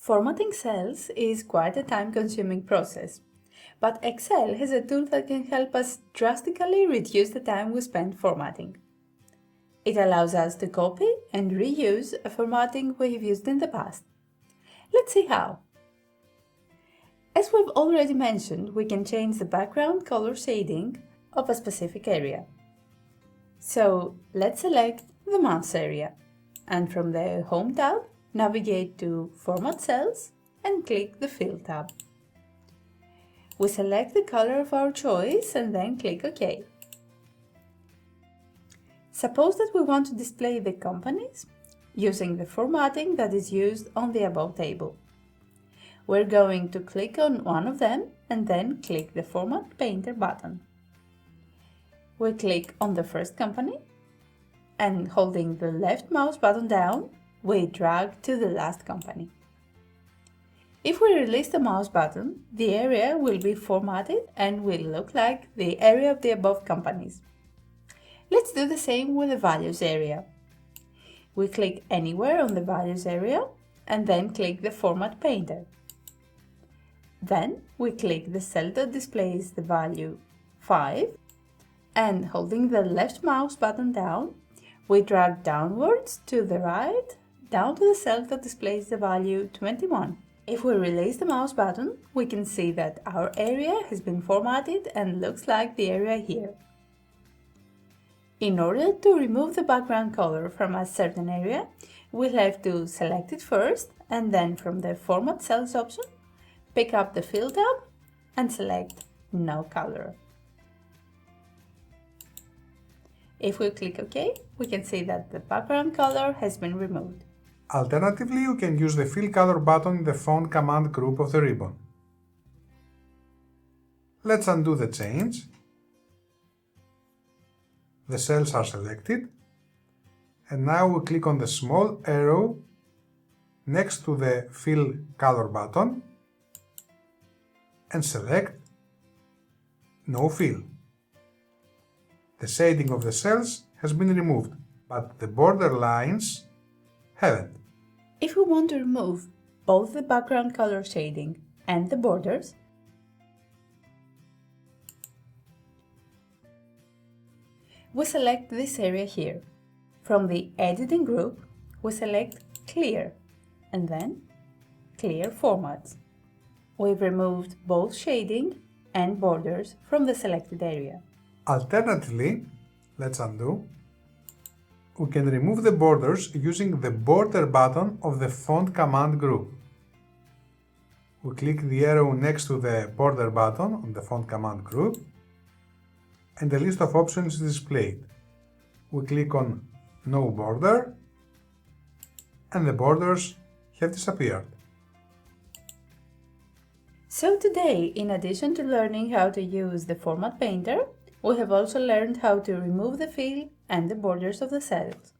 Formatting cells is quite a time-consuming process, but Excel has a tool that can help us drastically reduce the time we spend formatting. It allows us to copy and reuse a formatting we've used in the past. Let's see how. As we've already mentioned, we can change the background color shading of a specific area. So let's select the mouse area, and from the Home tab, navigate to Format Cells and click the Fill tab. We select the color of our choice and then click OK. Suppose that we want to display the companies using the formatting that is used on the above table. We're going to click on one of them and then click the Format Painter button. We click on the first company and holding the left mouse button down, we drag to the last company. If we release the mouse button, the area will be formatted and will look like the area of the above companies. Let's do the same with the values area. We click anywhere on the values area and then click the Format Painter. Then we click the cell that displays the value 5 and holding the left mouse button down, we drag downwards to the right down to the cell that displays the value 21. If we release the mouse button, we can see that our area has been formatted and looks like the area here. In order to remove the background color from a certain area, we'll have to select it first and then from the Format Cells option, pick up the Fill tab and select No Color. If we click OK, we can see that the background color has been removed. Alternatively, you can use the Fill Color button in the Font command group of the ribbon. Let's undo the change. The cells are selected, and now we click on the small arrow next to the Fill Color button and select No Fill. The shading of the cells has been removed, but the border lines haven't. If we want to remove both the background color shading and the borders, we select this area here. From the Editing group, we select Clear and then Clear Formats. We've removed both shading and borders from the selected area. Alternatively, let's undo. We can remove the borders using the Border button of the Font command group. We click the arrow next to the Border button on the Font command group, and a list of options is displayed. We click on No Border, and the borders have disappeared. So today, in addition to learning how to use the Format Painter, we have also learned how to remove the fill and the borders of the cells.